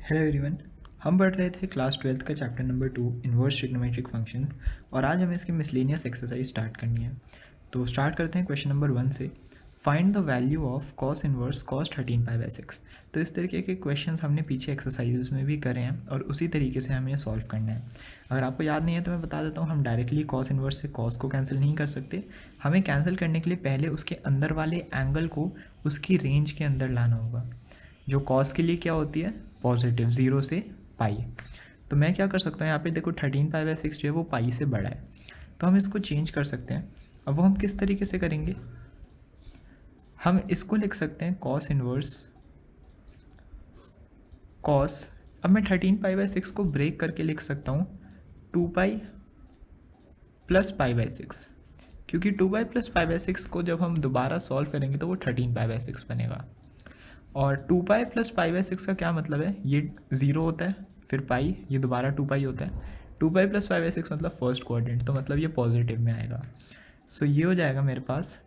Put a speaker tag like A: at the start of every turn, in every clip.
A: Hello everyone. हम पढ़ रहे थे क्लास 12th का chapter number 2 inverse trigonometric function और आज हमें इसकी मिसलेनियस एक्सरसाइज स्टार्ट करनी है। तो स्टार्ट करते हैं क्वेश्चन नंबर 1 से। Find the value of cos inverse cos 13π/6। तो इस तरीके के क्वेश्चंस हमने पीछे एक्सरसाइजेस में भी करे हैं और उसी तरीके से हमें सॉल्व करना है। अगर आपको याद नहीं है तो मैं बता देता हूँ, हम डायरेक्टली कॉस इन्वर्स से कॉस को कैंसिल नहीं कर सकते। हमें कैंसिल करने के लिए पहले उसके अंदर वाले एंगल को उसकी रेंज के अंदर लाना होगा, जो कॉस के लिए क्या होती है, पॉजिटिव 0 से पाई। तो मैं क्या कर सकता हूँ, यहाँ पे देखो 13π/6 जो है वो पाई से बड़ा है, तो हम इसको चेंज कर सकते हैं। अब वो हम किस तरीके से करेंगे, हम इसको लिख सकते हैं कॉस इन्वर्स कॉस। अब मैं 13π/6 को ब्रेक करके लिख सकता हूँ 2π + π/6, क्योंकि 2π + π/6 को जब हम दोबारा सॉल्व करेंगे तो वो 13π/6 बनेगा। और 2π + π/6 का क्या मतलब है, ये 0 होता है फिर पाई, ये दोबारा 2π होता है। 2π + π/6 मतलब फर्स्ट क्वाड्रेंट, तो मतलब ये पॉजिटिव में आएगा। सो ये हो जाएगा मेरे पास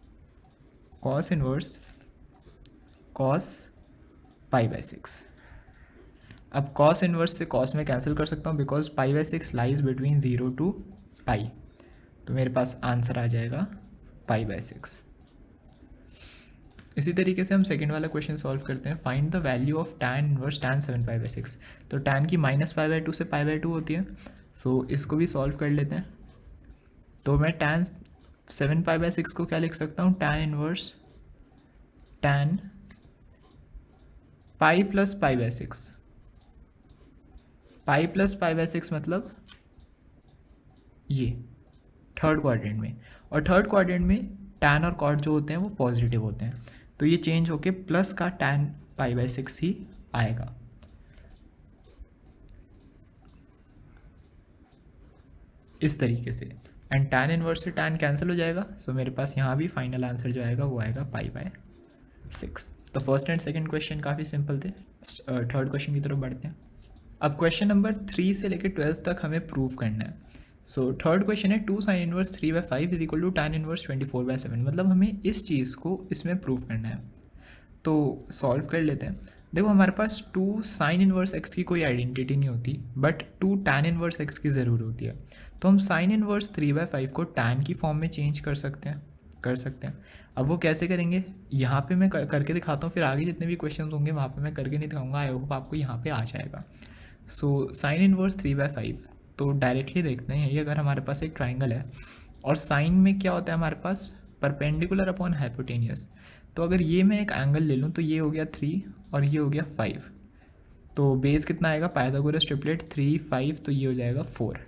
A: कॉस इन्वर्स कॉस π/6। अब कॉस इन्वर्स से कॉस में कैंसिल कर सकता हूँ because π/6 lies between 0 to pi, तो मेरे पास आंसर आ जाएगा π/6। इसी तरीके से हम सेकंड वाला क्वेश्चन सॉल्व करते हैं। Find the value of tan inverse tan 7π/6। तो tan की -π/2 से π/2 होती है, सो इसको भी सॉल्व कर लेते हैं। तो मैं tan 7π/6 को क्या लिख सकता हूँ, tan इनवर्स tan पाई + π/6। पाई + π/6 मतलब ये थर्ड क्वाड्रेंट में, और थर्ड क्वाड्रेंट में tan और cot जो होते हैं वो पॉजिटिव होते हैं, तो ये चेंज होके प्लस का tan π/6 ही आएगा। इस तरीके से एंड tan इनवर्स से tan कैंसिल हो जाएगा, सो मेरे पास यहाँ भी फाइनल आंसर जो आएगा वो आएगा π/6। तो फर्स्ट एंड सेकंड क्वेश्चन काफ़ी सिंपल थे। थर्ड क्वेश्चन की तरफ बढ़ते हैं। अब क्वेश्चन नंबर 3 से लेकर 12 तक हमें प्रूव करना है। सो थर्ड क्वेश्चन है 2 sin इनवर्स 3/5 = tan इनवर्स 24/7, मतलब हमें इस चीज़ को इसमें प्रूव करना है। तो सॉल्व कर लेते हैं। देखो हमारे पास 2 sin इनवर्स x की कोई आइडेंटिटी नहीं होती, बट 2 tan इनवर्स x की ज़रूर होती है। तो हम sin इनवर्स 3/5 को tan की फॉर्म में चेंज कर सकते हैं। अब वो कैसे करेंगे, यहाँ पे मैं करके दिखाता हूँ, फिर आगे जितने भी क्वेश्चन होंगे वहाँ पे मैं करके नहीं दिखाऊंगा, आई होप आपको यहाँ पे आ जाएगा। सो sin इनवर्स 3/5, तो डायरेक्टली देखते हैं, ये अगर हमारे पास एक ट्राइंगल है और साइन में क्या होता है हमारे पास, परपेंडिकुलर अपॉन हाइपोटेनियस। तो अगर ये मैं एक एंगल ले लूँ तो ये हो गया 3 और ये हो गया 5, तो बेस कितना आएगा, पाइथागोरस ट्रिपलेट 3 5, तो ये हो जाएगा 4।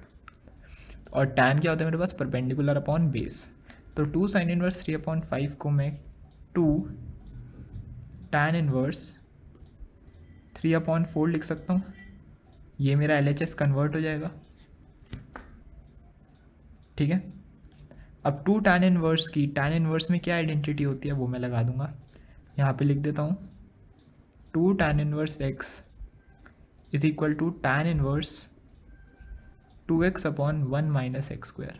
A: और tan क्या होता है मेरे पास, परपेंडिकुलर अपॉन बेस। तो 2 sin इनवर्स 3/5 को मैं 2 tan इनवर्स 3/4 लिख सकता हूँ। ये मेरा LHS कन्वर्ट हो जाएगा, ठीक है। अब 2 tan इनवर्स की, tan इनवर्स में क्या आइडेंटिटी होती है वो मैं लगा दूंगा, यहाँ पे लिख देता हूँ 2 tan inverse x = tan inverse 2x/1 - x²,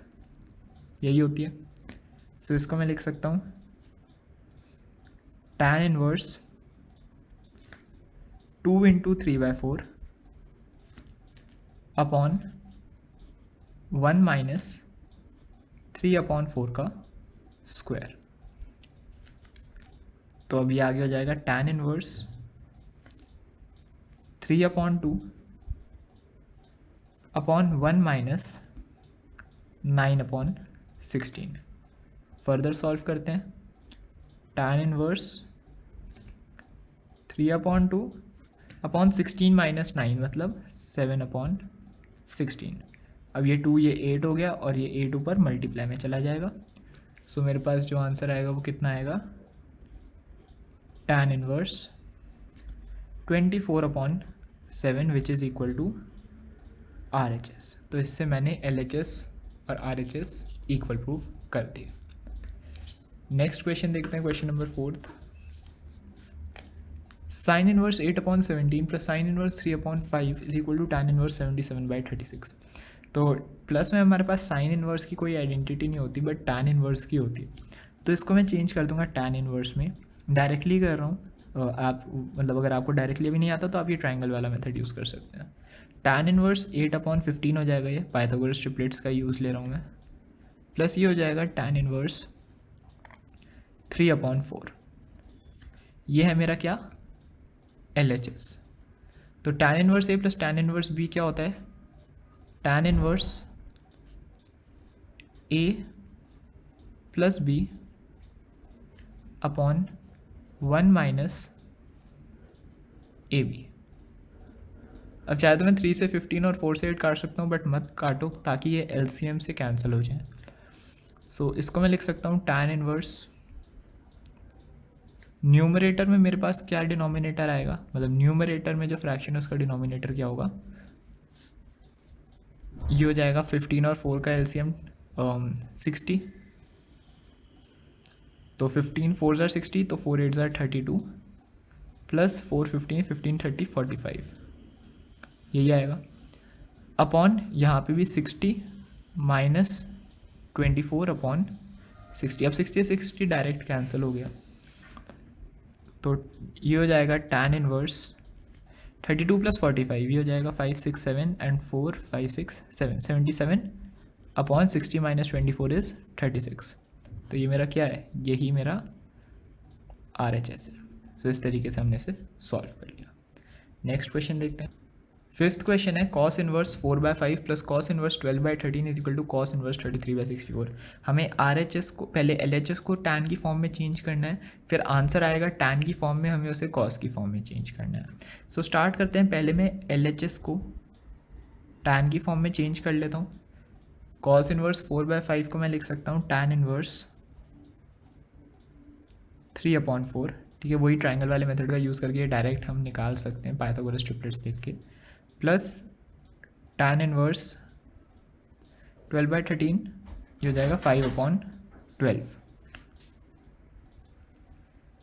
A: यही होती है। सो इसको मैं लिख सकता हूँ tan इनवर्स 2 × 3/4 अपॉन 1 - 3/4 का स्क्वायर। तो अब ये आगे हो जाएगा tan inverse 3/2 upon 1 - 9/16। Further solve करते हैं। tan इनवर्स 3/2 अपॉन 16 - 9 मतलब 7/16। अब ये 2 ये 8 हो गया और ये 8 ऊपर मल्टीप्लाई में चला जाएगा। सो मेरे पास जो आंसर आएगा वो कितना आएगा, tan inverse 24/7 which is equal to RHS। तो इससे मैंने LHS और RHS इक्वल प्रूफ कर दिए। नेक्स्ट क्वेश्चन देखते हैं, question number 4। sin inverse 8/17 + sin inverse 3/5 = tan inverse 77/36। तो प्लस में हमारे पास sin इनवर्स की कोई आइडेंटिटी नहीं होती, बट tan इनवर्स की होती है। तो इसको मैं चेंज कर दूंगा tan इनवर्स में, डायरेक्टली कर रहा हूँ। आप मतलब अगर आपको डायरेक्टली भी नहीं आता तो आप ये ट्राइंगल वाला मेथड यूज़ कर सकते हैं। tan इनवर्स 8/15 हो जाएगा, ये पाइथागोरस ट्रिपलेट्स का यूज़ ले रहा हूँ मैं, प्लस ये हो जाएगा tan इनवर्स 3/4। ये है मेरा क्या, LHS। तो tan inverse A plus tan inverse B क्या होता है, tan inverse A plus B upon 1 minus AB। अब चाहे तो मैं 3 से 15 और 4 से 8 काट सकता हूँ, बट मत काटो ताकि ये LCM से कैंसिल हो जाए। सो इसको मैं लिख सकता हूँ tan इनवर्स, न्यूमरेटर में मेरे पास क्या डिनोमिनेटर आएगा, मतलब न्यूमरेटर में जो फ्रैक्शन है उसका डिनोमिनेटर क्या होगा, ये हो जाएगा 15 और 4 का LCM 60। तो 15 4 ज़ार 60, तो 4 8 ज़ार 32 प्लस 4 15 15 30 45, यही आएगा अपॉन यहाँ पे भी 60 माइनस 24/60। अब 60 डायरेक्ट कैंसिल हो गया, तो ये हो जाएगा tan इनवर्स 32 प्लस 45, ये हो जाएगा 5 6 7 एंड 4 5 6 7 77/60 माइनस 24 इज़ 36। तो ये मेरा क्या है, यही मेरा RHS है। सो इस तरीके से हमने इसे सॉल्व कर लिया। नेक्स्ट क्वेश्चन देखते हैं। फिफ्थ क्वेश्चन है cos inverse 4/5 plus cos inverse 12/13 is equal to cos inverse 33/64। हमें RHS को पहले LHS को tan की फॉर्म में चेंज करना है, फिर आंसर आएगा tan की फॉर्म में, हमें उसे cos की फॉर्म में चेंज करना है। सो स्टार्ट करते हैं, पहले मैं LHS को tan की फॉर्म में चेंज कर लेता हूँ। cos इनवर्स 4/5 को मैं लिख सकता हूँ tan इनवर्स 3/4। ठीक है, वही ट्राइंगल वाले मेथड का यूज़ करके डायरेक्ट हम निकाल सकते हैं पाइथागोरस ट्रिपलेट्स देख के, प्लस tan इनवर्स 12/13, ये हो जाएगा 5/12।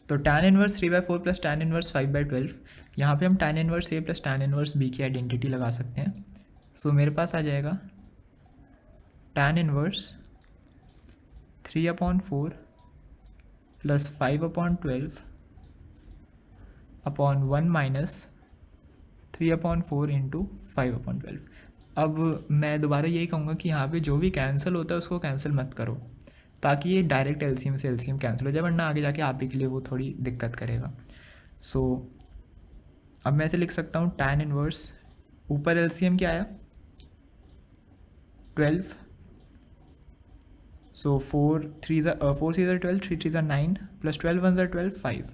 A: तो tan inverse 3/4 plus tan inverse 5/12, यहाँ पे हम tan inverse A plus tan inverse B की आइडेंटिटी लगा सकते हैं। सो मेरे पास आ जाएगा tan inverse 3/4 plus 5/12 upon 1 minus 3/4 into 5/12। अब मैं दोबारा यही कहूँगा कि यहाँ पे जो भी कैंसिल होता है उसको कैंसिल मत करो, ताकि ये डायरेक्ट LCM से LCM कैंसिल हो जाए, वरना आगे जाके आप ही के लिए वो थोड़ी दिक्कत करेगा। सो अब मैं ऐसे लिख सकता हूँ tan इनवर्स, ऊपर LCM क्या आया 12, सो 4 3 12, 3 3 9 प्लस 12 1 12 5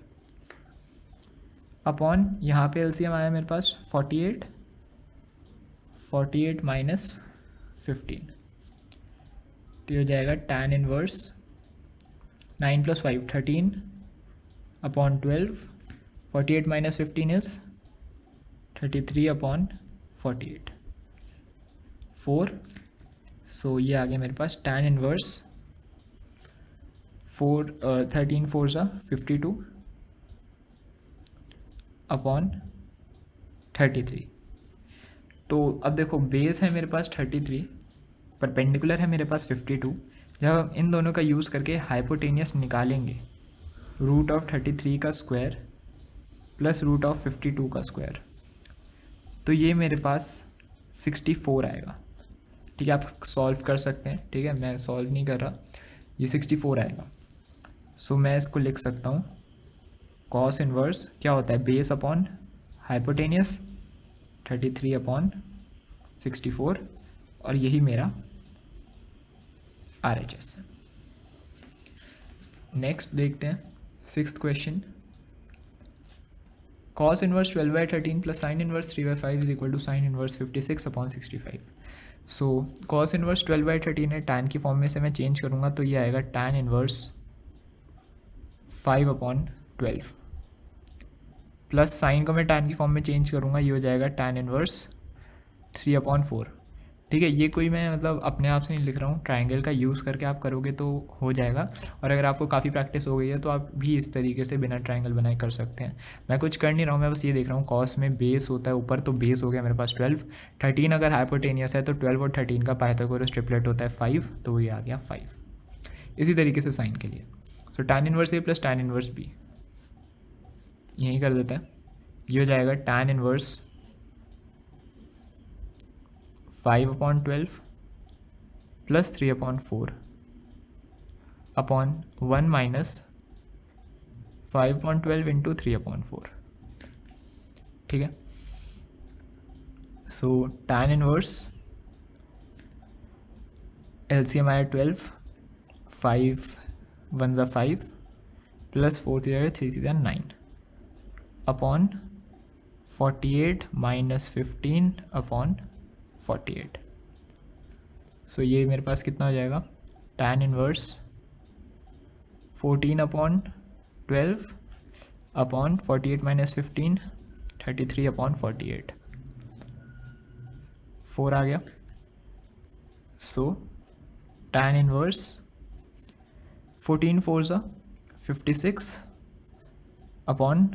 A: अपॉन यहाँ पे LCM आया मेरे पास 48 माइनस 15, तो हो जाएगा tan inverse 9 plus 5 13 upon 12, 48 minus 15 is 33/48 4। सो ये आ गया मेरे पास tan इनवर्स 13 4 ज़ा 52 अपॉन 33। तो अब देखो बेस है मेरे पास 33, परपेंडिकुलर है मेरे पास 52। जब हम इन दोनों का यूज़ करके हाइपोटेनियस निकालेंगे, रूट ऑफ 33 का स्क्वायर प्लस रूट ऑफ 52 का स्क्वायर, तो ये मेरे पास 64 आएगा। ठीक है, आप सॉल्व कर सकते हैं, ठीक है, मैं सॉल्व नहीं कर रहा, ये 64 आएगा। सो मैं इसको लिख सकता हूँ cos इनवर्स क्या होता है, बेस अपॉन हाइपोटेनियस 33/64, और यही मेरा RHS है। नेक्स्ट देखते हैं sixth question. cos inverse 12/13 plus sine inverse 3/5 is equal to sine inverse 56/65। So cos inverse 12/13 है, tan की फॉर्म में से मैं चेंज करूँगा तो ये आएगा tan इनवर्स 5/12 प्लस साइन को मैं tan की फॉर्म में चेंज करूँगा, ये हो जाएगा tan इनवर्स 3/4। ठीक है, ये कोई मैं मतलब अपने आप से नहीं लिख रहा हूँ, ट्राइंगल का यूज़ करके आप करोगे तो हो जाएगा। और अगर आपको काफ़ी प्रैक्टिस हो गई है तो आप भी इस तरीके से बिना ट्राइंगल बनाए कर सकते हैं। मैं कुछ कर नहीं रहा हूँ, मैं बस ये देख रहा हूँ कॉस में बेस होता है ऊपर, तो बेस हो गया मेरे पास 12, 13 अगर हाइपोटेनियस है तो 12 और 13 का पाइथागोरस ट्रिपलेट होता है 5, तो ये आ गया 5। इसी तरीके से साइन के लिए, सो tan inverse A plus tan inverse B, यहीं कर देते हैं। ये हो जाएगा tan inverse 5/12 plus 3/4 upon 1 minus 5/12 into 3/4, ठीक है। सो tan इनवर्स LCM आया 12, 5 1 ज़ा 5 प्लस 4 3 3 9 अपॉन 48 माइनस 15 अपॉन 48। सो ये मेरे पास कितना हो जाएगा, tan इनवर्स 14/12 अपॉन 48 माइनस 15 33/48, 4 आ गया। सो tan इनवर्स 14 4 ज़ा 56 अपॉन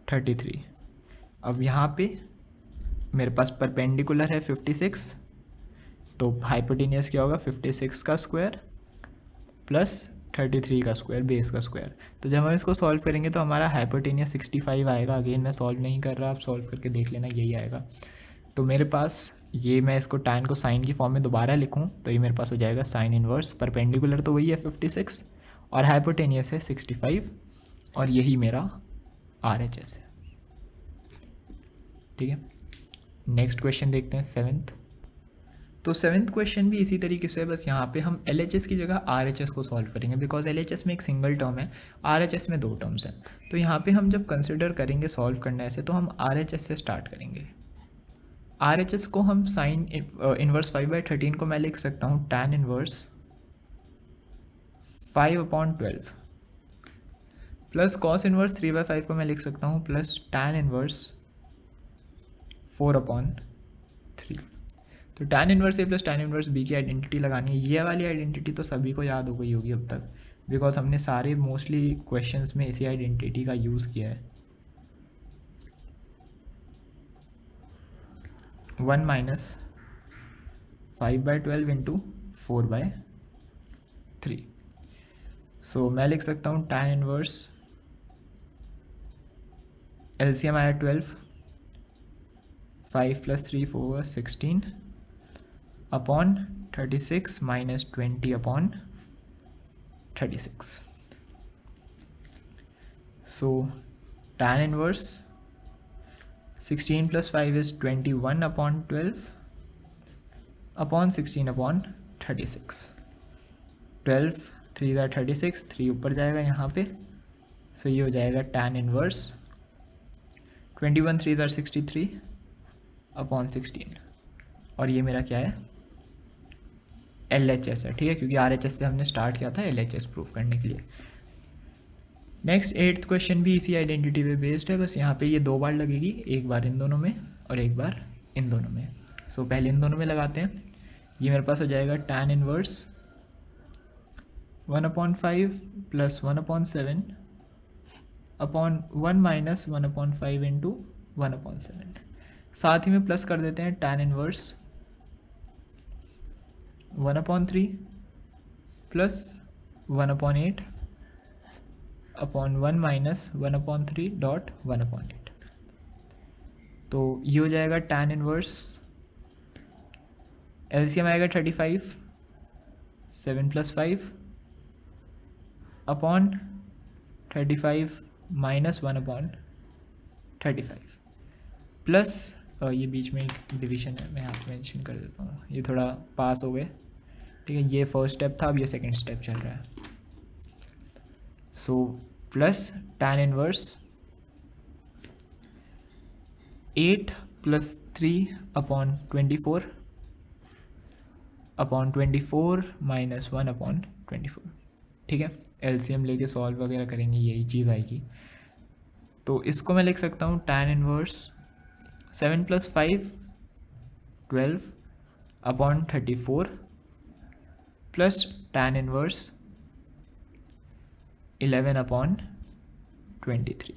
A: 33। अब यहाँ पे मेरे पास परपेंडिकुलर है 56, तो हाइपोटेनियस क्या होगा 56 का स्क्वायर प्लस 33 का स्क्वायर, बेस का स्क्वायर। तो जब हम इसको सॉल्व करेंगे तो हमारा हाइपोटेनियस 65 आएगा। अगेन मैं सॉल्व नहीं कर रहा, आप सॉल्व करके देख लेना, यही आएगा। तो मेरे पास ये, मैं इसको tan को साइन की फॉर्म में दोबारा लिखूं तो ये मेरे पास हो जाएगा साइन इनवर्स, परपेंडिकुलर तो वही है 56 और हाइपोटेनियस है 65, और यही मेरा RHS है, ठीक है। नेक्स्ट क्वेश्चन देखते हैं, 7th। तो 7th क्वेश्चन भी इसी तरीके से, बस यहाँ पे हम LHS की जगह RHS को सॉल्व करेंगे, बिकॉज LHS में एक सिंगल टर्म है, RHS में 2 टर्म्स हैं। तो यहाँ पे हम जब कंसिडर करेंगे सॉल्व करने से, तो हम RHS से स्टार्ट करेंगे। RHS को हम साइन इनवर्स 5/13 को मैं लिख सकता हूँ tan inverse 5/12 plus cos inverse 3/5 को मैं लिख सकता हूँ प्लस tan इनवर्स 4/3। तो tan inverse a plus tan inverse B की आइडेंटिटी लगानी है। ये वाली आइडेंटिटी तो सभी को याद हो गई होगी अब तक, बिकॉज हमने सारे मोस्टली क्वेश्चंस में इसी आइडेंटिटी का यूज़ किया है। 1 माइनस 5/12 इंटू 4/3। सो मैं लिख सकता हूँ tan इनवर्स, LCM आया 12, 5 plus 3 4 16 upon 36 minus 20 upon 36। So tan inverse 16 plus 5 is 21/12 upon 16 upon 36। 12 3 ज़ा 36, 3 ऊपर जाएगा यहाँ पे, सो ये हो जाएगा tan इनवर्स 21 3 ज़ा 63 अपॉन 16, और ये मेरा क्या है, LHS है, ठीक है, क्योंकि RHS से हमने स्टार्ट किया था LHS प्रूफ करने के लिए। नेक्स्ट 8th क्वेश्चन भी इसी आइडेंटिटी पे बेस्ड है, बस यहाँ पे ये 2 बार लगेगी, एक बार इन दोनों में और एक बार इन दोनों में। सो पहले इन दोनों में लगाते हैं। ये मेरे पास हो जाएगा tan inverse 1/5 plus 1/7 upon 1 minus 1/5 into 1/7। साथ ही में प्लस कर देते हैं tan inverse 1/3 plus 1/8 upon 1 minus 1/3 dot 1/8। तो ये हो जाएगा tan इनवर्स, LCM आएगा 35, 7 प्लस 5 अपॉन 35 माइनस 1/35 प्लस, ये बीच में एक डिवीजन है, मैं यहाँ पे मेंशन कर देता हूँ, ये थोड़ा पास हो गए, ठीक है। ये फर्स्ट स्टेप था, अब ये सेकंड स्टेप चल रहा है। So plus tan inverse 8 plus 3 upon 24 upon 24 minus 1/24, ठीक है। LCM लेके सॉल्व वगैरह करेंगे, यही चीज़ आएगी। तो इसको मैं लिख सकता हूँ tan inverse 7 plus 5 12 upon 34 plus tan inverse 11/23।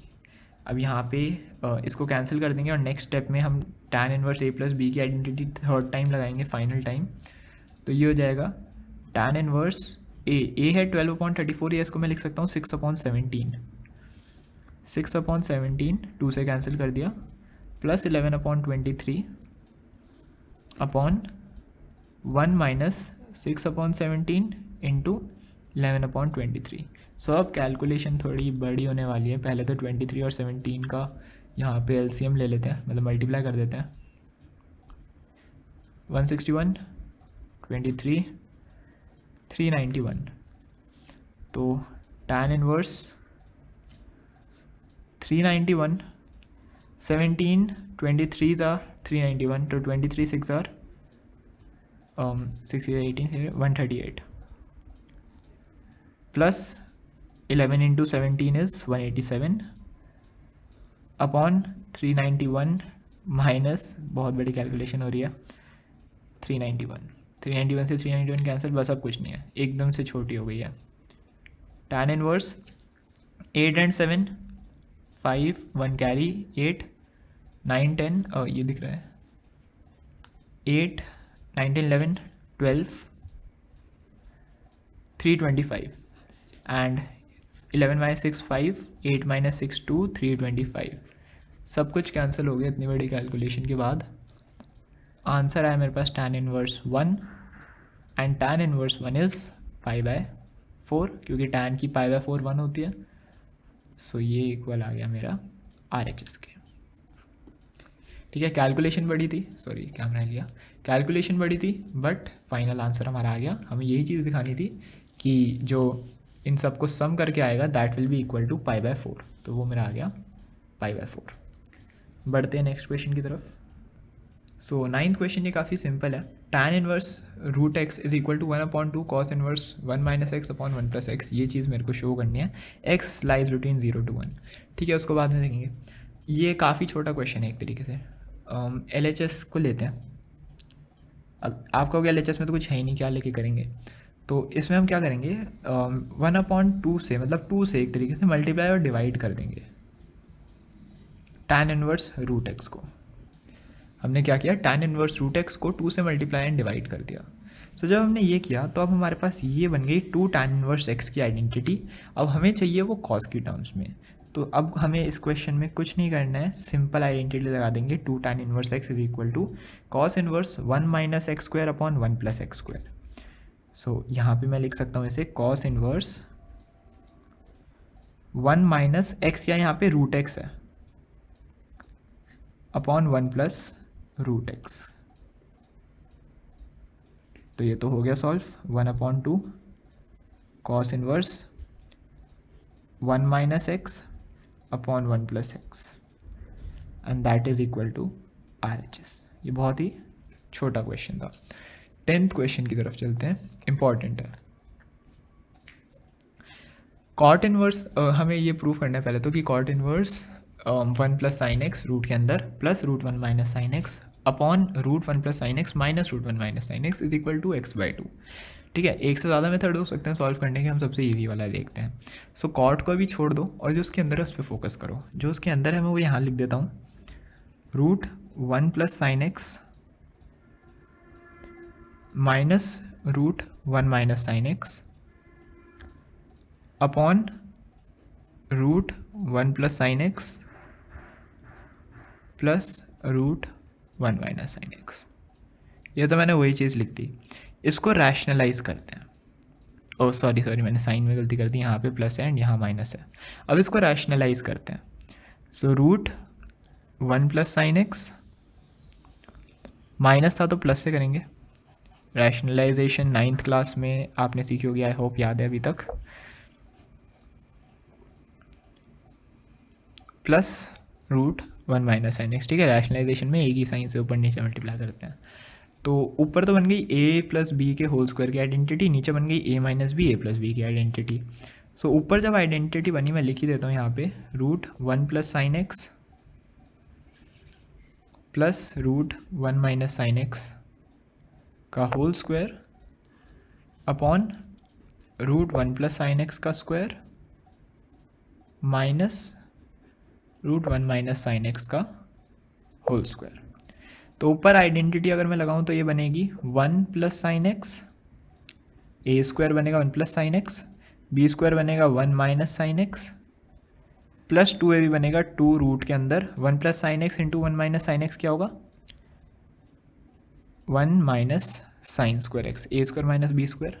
A: अब यहाँ पे इसको कैंसिल कर देंगे और नेक्स्ट स्टेप में हम tan inverse a plus b की आइडेंटिटी थर्ड टाइम लगाएंगे, फाइनल टाइम। तो ये हो जाएगा tan इनवर्स a है 12/34, या इसको मैं लिख सकता हूँ 6/17। 6/17 2 से कैंसिल कर दिया, प्लस 11/23 अपॉन 1 माइनस 6/17 इंटू 11/23। सो अब कैलकुलेशन थोड़ी बड़ी होने वाली है। पहले तो 23 और 17 का यहाँ पे एलसीएम ले लेते हैं, मतलब मल्टीप्लाई कर देते हैं। 161 23 391, तो tan इनवर्स 391 17 23 था 391, तो 23 6 आर 6 18 138 plus 11 into 17 is 187 upon 391 minus, बहुत बड़ी कैलकुलेशन हो रही है, 391 से 391 कैंसिल, बस अब कुछ नहीं है, एकदम से छोटी हो गई है। tan इनवर्स 8 and 7 5 1 कैरी 8 9 10 ये दिख रहा है 8 9 10 11 12 325 एंड 11 माइनस 6 5 8 माइनस 6 2 325। सब कुछ कैंसिल हो गया इतनी बड़ी कैलकुलेशन के बाद। आंसर आया मेरे पास tan inverse 1 and tan inverse 1 is π/4, क्योंकि tan की π/4 1 होती है। सो ये इक्वल आ गया मेरा RHS के। ठीक है, कैलकुलेशन बड़ी थी, सॉरी कैमरा लिया, कैलकुलेशन बड़ी थी बट फाइनल आंसर हमारा आ गया। हमें यही चीज़ दिखानी थी कि जो इन सबको सम करके आएगा that will be equal to π/4, तो वो मेरा आ गया π/4। बढ़ते हैं नेक्स्ट क्वेश्चन की तरफ। सो 9th क्वेश्चन ये काफ़ी सिंपल है। tan inverse root x is equal to 1/2 cos inverse 1 minus x upon 1 plus x. ये चीज़ मेरे को शो करनी है। X lies between 0 to 1। ठीक है, उसको बाद में देखेंगे। ये काफ़ी छोटा क्वेश्चन है एक तरीके से। LHS को लेते हैं। अब आप कहोगे LHS में तो कुछ है ही नहीं, क्या लेके करेंगे, तो इसमें हम क्या करेंगे 1/2 से, मतलब 2 से एक तरीके से मल्टीप्लाई और डिवाइड कर देंगे tan इनवर्स रूट एक्स को। हमने क्या किया, tan इनवर्स रूट एक्स को 2 से मल्टीप्लाई एंड डिवाइड कर दिया। सो जब हमने ये किया तो अब हमारे पास ये बन गई 2 tan इनवर्स एक्स की आइडेंटिटी। अब हमें चाहिए वो कॉस की टर्म्स में, तो अब हमें इस क्वेश्चन में कुछ नहीं करना है, सिंपल आइडेंटिटी लगा देंगे 2 tan inverse x is equal to cos inverse 1 minus x square upon 1 plus x square. So यहाँ पे मैं लिख सकता हूँ इसे कॉस इनवर्स 1 माइनस एक्स, या यहाँ पे रूट एक्स है, अपॉन 1 प्लस रूट एक्स। तो ये तो हो गया solve. 1/2 cos inverse 1 minus x upon 1 plus x and that is equal to RHS। ये बहुत ही छोटा क्वेश्चन था। 10th क्वेश्चन की तरफ चलते हैं, इंपॉर्टेंट है। कॉट इनवर्स हमें ये प्रूव करना है पहले तो कि cot inverse 1 plus sine x root के अंदर plus √1 minus sine x upon √1 plus sine x minus √1 minus sine x is equal to x/2। ठीक है, एक से ज़्यादा मेथड हो सकते हैं सॉल्व करने के, हम सबसे इजी वाला देखते हैं। सो कॉट को भी छोड़ दो और जो उसके अंदर है उस पर फोकस करो। जो उसके अंदर है मैं वो यहाँ लिख देता हूँ, √1 plus sine x minus √1 minus sine x upon √1 plus sine x plus √1 minus sine x. ये तो मैंने वही चीज़ लिख दी। इसको रैशनलाइज करते हैं। ओह सॉरी मैंने साइन में गलती कर दी, यहाँ पे प्लस है एंड यहाँ माइनस है। अब इसको रैशनलाइज करते हैं। सो √1 प्लस साइन एक्स, माइनस था तो प्लस से करेंगे। रैशनलाइजेशन 9th क्लास में आपने सीखी होगी, आई होप याद है अभी तक। Plus √1 minus sine x. ठीक है, रैशनलाइजेशन में एक ही साइन से ऊपर नीचे मल्टीप्लाई करते हैं। तो ऊपर तो बन गई a प्लस बी के होल स्क्वायर की आइडेंटिटी, नीचे बन गई a minus b a plus b की आइडेंटिटी। सो ऊपर जब आइडेंटिटी बनी, मैं लिख ही देता हूँ यहाँ पे, √1 plus sine x plus √1 minus sine x का whole square upon √1 plus sine x का square minus √1 minus sine x का होल स्क्वायर। तो ऊपर आइडेंटिटी अगर मैं लगाऊं तो ये बनेगी 1 plus sine x, a square बनेगा 1 plus sine x, b square बनेगा 1 minus sine x plus 2ab बनेगा 2 रूट के अंदर 1 plus sine x into 1 minus sine x क्या होगा 1 माइनस साइन स्क्वायर एक्स ए स्क्वायर माइनस बी स्क्वायर,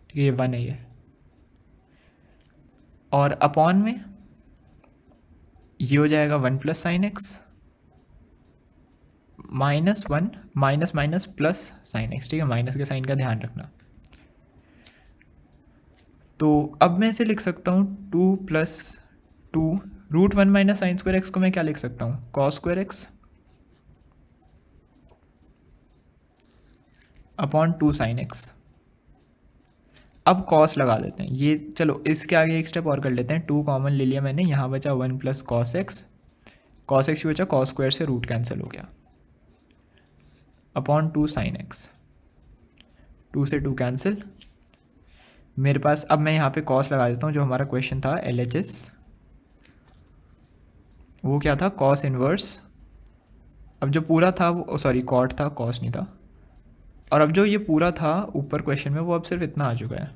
A: ठीक है, ये 1 है ये। और अपॉन में ये हो जाएगा 1 plus sine x minus 1 minus minus plus sine x, ठीक है, माइनस के साइन का ध्यान रखना। तो अब मैं इसे लिख सकता हूँ 2 plus 2 root 1 minus sine square x को मैं क्या लिख सकता हूँ cos square x upon 2 sine x. अब कॉस लगा लेते हैं, ये चलो इसके आगे एक स्टेप और कर लेते हैं, 2 कॉमन ले लिया मैंने, यहाँ बचा 1 प्लस कॉस एक्स भी बचा, कॉस स्क्वायर से रूट कैंसिल हो गया, अपॉन 2 साइन एक्स, 2 से 2 कैंसिल। मेरे पास अब मैं यहाँ पे कॉस लगा देता हूँ, जो हमारा क्वेश्चन था LHS वो क्या था कॉस इनवर्स, अब जो पूरा था वो सॉरी कॉट था, कॉस नहीं था, और अब जो ये पूरा था ऊपर क्वेश्चन में वो अब सिर्फ इतना आ चुका है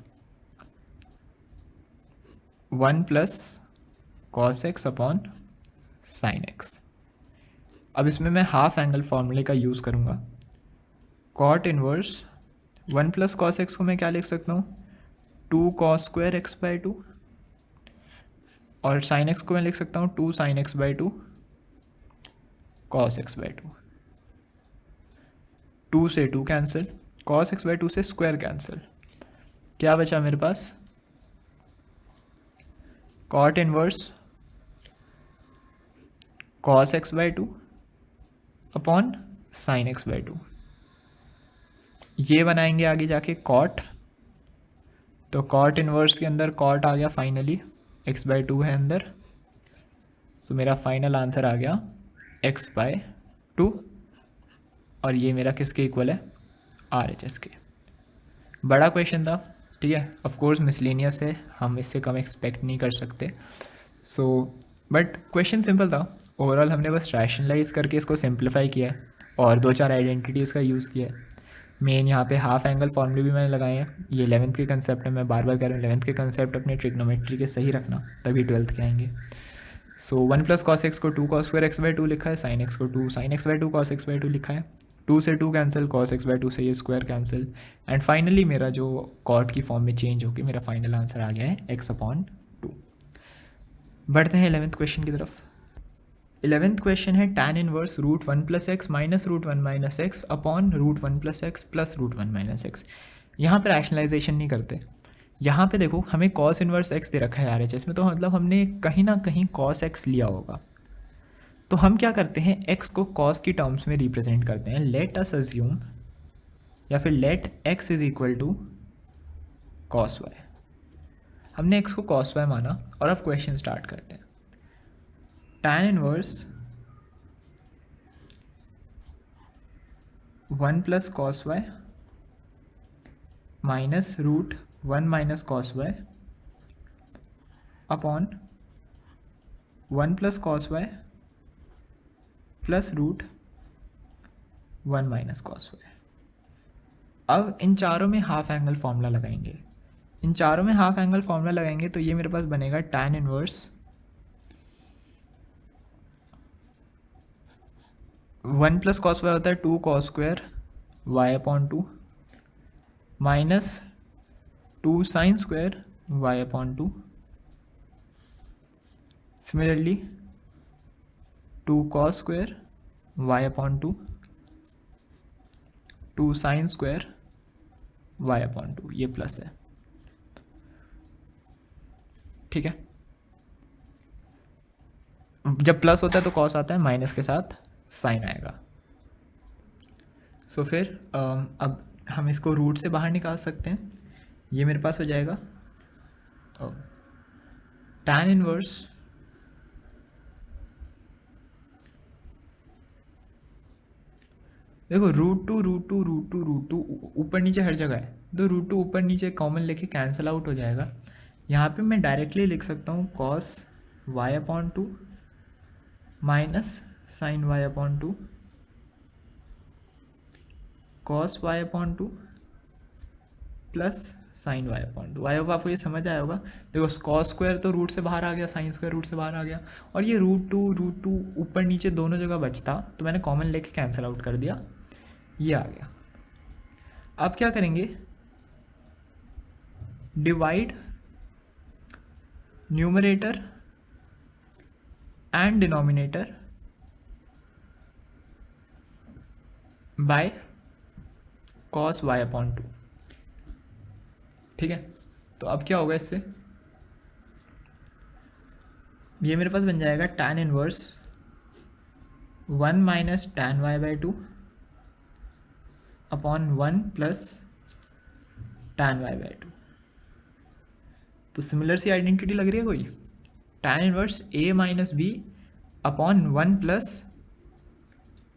A: 1 plus cos x upon sine x. अब इसमें मैं हाफ एंगल फॉर्मूले का यूज़ करूँगा, cot inverse 1 plus cos x को मैं क्या लिख सकता हूँ 2 कॉस स्क्वायर एक्स बाई 2, और साइन एक्स को मैं लिख सकता हूँ 2 sine x by 2 cos x by 2, 2 से 2 कैंसिल, कॉस एक्स बाई 2 से स्क्वायर कैंसिल, क्या बचा मेरे पास cot inverse cos x by 2 upon sine x by 2, ये बनाएंगे आगे जाके कॉट, तो कॉट इनवर्स के अंदर कॉट आ गया फाइनली, एक्स बाई 2 है अंदर, तो मेरा फाइनल आंसर आ गया एक्स बाई 2, और ये मेरा किसके इक्वल है RHS के। बड़ा क्वेश्चन था, ठीक है, ऑफ कोर्स मिसलेनियस है, हम इससे कम एक्सपेक्ट नहीं कर सकते, सो बट क्वेश्चन सिंपल था। ओवरऑल हमने बस रैशनलाइज करके इसको सिंप्लीफाई किया है और 2-4 आइडेंटिटीज़ का यूज़ किया है। मेन यहाँ पे हाफ एंगल फॉर्मूले भी मैंने लगाए हैं, ये 11th के कंसेप्ट है, मैं बार बार कह रहा हूँ 11th के कंसेप्ट अपने ट्रिग्नोमेट्री के सही रखना तभी 12th के आएंगे। सो 1 प्लस कॉस एक्स को 2 कॉस स्क्वायर एक्स बाई 2 लिखा है, साइन एक्स को 2 sine x by 2 cos x by 2 लिखा है, 2 से 2 कैंसिल, cos x बाई 2 से ये स्क्वायर कैंसिल, एंड फाइनली मेरा जो कॉट की फॉर्म में चेंज होकर मेरा फाइनल आंसर आ गया है x अपॉन 2। बढ़ते हैं 11th क्वेश्चन की तरफ। 11th क्वेश्चन है tan inverse root 1 plus x minus root 1 minus x upon root 1 plus x plus root 1 minus x. यहाँ पर रैशनलाइजेशन नहीं करते, यहाँ पे देखो हमें cos इनवर्स x दे रखा है RHS में, तो मतलब हमने कहीं ना कहीं cos x लिया होगा, तो हम क्या करते हैं x को cos की टर्म्स में रिप्रेजेंट करते हैं। लेट अस अज्यूम या फिर let x is equal to cos y, हमने x को cos y माना, और अब क्वेश्चन स्टार्ट करते हैं। tan inverse 1 plus cos y minus root 1 minus cos y upon 1 plus cos y plus root 1 minus cos y. अब इन चारों में हाफ एंगल फॉर्मूला लगाएंगे, इन चारों में हाफ एंगल फॉर्मूला लगाएंगे तो ये मेरे पास बनेगा tan inverse 1 plus cos y होता है 2 cos square y upon 2 minus 2 sine square y upon 2, similarly 2 cos square y upon 2, 2 sine square y upon 2, ये प्लस है, ठीक है। जब प्लस होता है तो कॉस आता है, माइनस के साथ साइन आएगा। सो फिर अब हम इसको रूट से बाहर निकाल सकते हैं, ये मेरे पास हो जाएगा tan इनवर्स देखो रूट टू ऊपर नीचे हर जगह है, तो रूट टू ऊपर नीचे कॉमन लेके कैंसिल आउट हो जाएगा। यहाँ पे मैं डायरेक्टली लिख सकता हूँ cos y upon 2 minus sine y upon 2 cos y upon 2 plus sine y upon 2। I hope आपको ये समझ आया होगा। देखो कॉस स्क्वायर तो रूट से बाहर आ गया, साइन स्क्वायर रूट से बाहर आ गया, और ये रूट टू ऊपर नीचे दोनों जगह बचता, तो मैंने कॉमन लेके कैंसिल आउट कर दिया, ये आ गया। अब क्या करेंगे, divide numerator and denominator by cos y upon 2। ठीक है, तो अब क्या होगा इससे, ये मेरे पास बन जाएगा tan inverse 1 minus tan y by 2 upon 1 plus tan y by 2। तो सिमिलर सी आइडेंटिटी लग रही है कोई, tan inverse a minus b upon 1 plus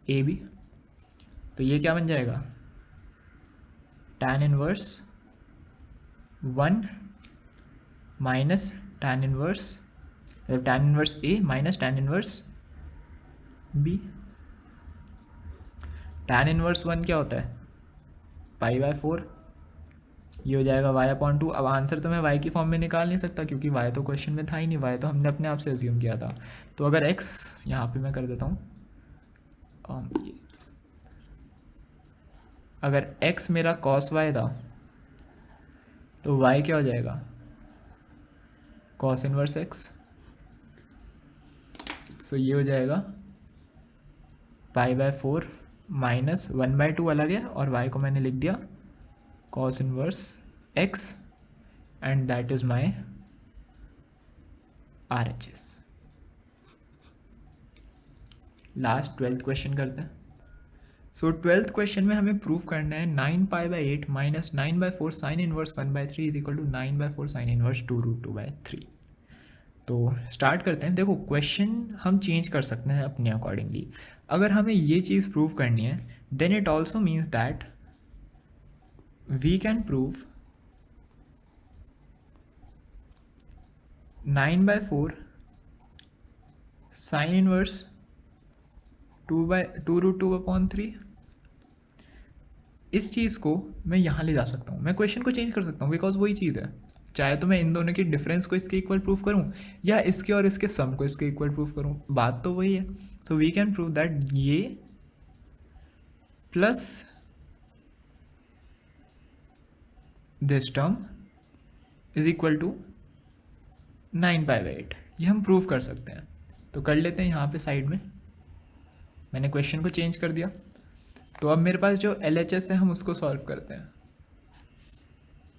A: a b. तो ये क्या बन जाएगा, tan inverse 1 minus tan inverse, tan inverse a minus tan inverse b। tan inverse 1 क्या होता है, पाई बाय 4, ये हो जाएगा y अपॉन 2। अब आंसर तो मैं y की फॉर्म में निकाल नहीं सकता क्योंकि y तो क्वेश्चन में था ही नहीं, y तो हमने अपने आप से अज्यूम किया था। तो अगर x यहाँ पे मैं कर देता हूँ, अगर x मेरा cos y था तो y क्या हो जाएगा, cos इनवर्स x। सो ये हो जाएगा पाई बाय 4 माइनस 1 बाई 2 अलग है, और y को मैंने लिख दिया cos inverse x, and that is my RHS। Last 12th question करते हैं। सो 12th क्वेश्चन में हमें प्रूव करना है 9 pi by 8 minus 9 by 4 sine inverse 1 by 3 is equal to 9 by 4 sine inverse 2 root 2 by 3। तो स्टार्ट करते हैं। देखो क्वेश्चन हम चेंज कर सकते हैं अपने अकॉर्डिंगली। अगर हमें ये चीज़ प्रूव करनी है then it also means that we can prove 9 by 4 sine inverse 2 root 2 upon 3। इस चीज़ को मैं यहाँ ले जा सकता हूँ, मैं क्वेश्चन को चेंज कर सकता हूँ बिकॉज वही चीज़ है। चाहे तो मैं इन दोनों के डिफरेंस को इसके इक्वल प्रूफ करूँ या इसके और इसके सम को इसके इक्वल प्रूफ करूँ, बात तो वही है। So we can prove that ये plus this term is equal to 9 pi by 8, ये हम प्रूव कर सकते हैं। तो कर लेते हैं यहाँ पे साइड में, मैंने क्वेश्चन को चेंज कर दिया। तो अब मेरे पास जो LHS है हम उसको सॉल्व करते हैं।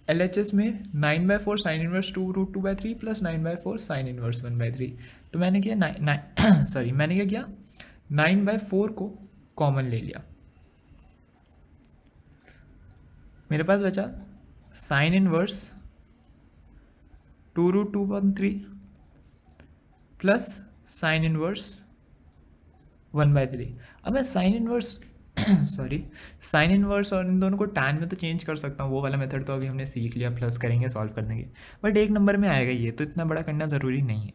A: LHS में 9 by 4 sine inverse 2 root 2 by 3 plus 9 by 4 sine inverse 1 by 3। तो मैंने किया मैंने क्या किया, 9 बाई 4 को कॉमन ले लिया, मेरे पास बचा sine inverse 2 root 2 by 3 plus sine inverse 1 by 3। अब मैं साइन इनवर्स साइन इनवर्स और इन दोनों को टैन में तो चेंज कर सकता हूँ, वो वाला मेथड तो अभी हमने सीख लिया, प्लस करेंगे सॉल्व कर देंगे, बट एक नंबर में आएगा ये, तो इतना बड़ा करना ज़रूरी नहीं है।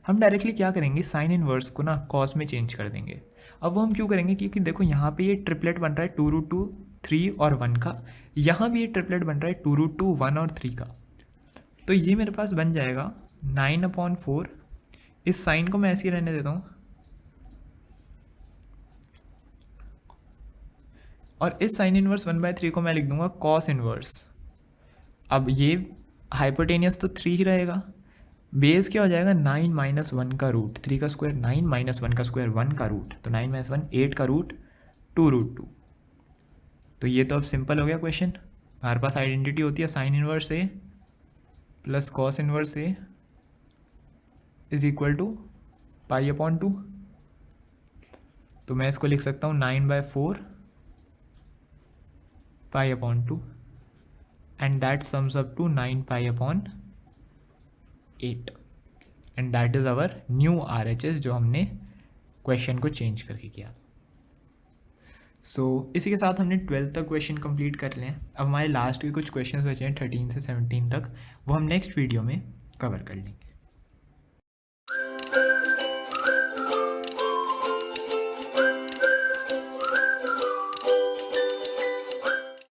A: हम डायरेक्टली क्या करेंगे, साइन इनवर्स को ना कॉस में चेंज कर देंगे। अब वो हम क्यों करेंगे, क्योंकि देखो यहाँ पे ये ट्रिपलेट बन रहा है 2 रूट 2 3 और 1 का, यहाँ भी ये ट्रिपलेट बन रहा है 2 रूट 2 1 और 3 का। तो ये मेरे पास बन जाएगा 9/4। इस साइन को मैं ऐसे ही रहने देता हूँ, और इस साइन इनवर्स 1 बाई 3 को मैं लिख दूंगा कॉस इनवर्स। अब ये हाइपोटेनियस तो 3 ही रहेगा, बेस क्या हो जाएगा 9 माइनस 1 का रूट 3 का स्क्वायर, 9 माइनस 1 का स्क्वायर 1 का रूट, तो 9 माइनस 1 8 का रूट 2 रूट 2। तो ये तो अब सिंपल हो गया क्वेश्चन। हमारे पास आइडेंटिटी होती है sine inverse a plus cos inverse a is equal to pi upon 2। तो मैं इसको लिख सकता हूँ 9/4 pi upon 2 and that sums up to 9 pi upon 8 and that is our new RHS जो हमने क्वेश्चन को चेंज करके किया। सो इसी के साथ हमने 12th तक क्वेश्चन कंप्लीट कर लिए। अब हमारे लास्ट के कुछ क्वेश्चन बचे हैं 13 से 17 तक, वो हम नेक्स्ट वीडियो में कवर कर लेंगे।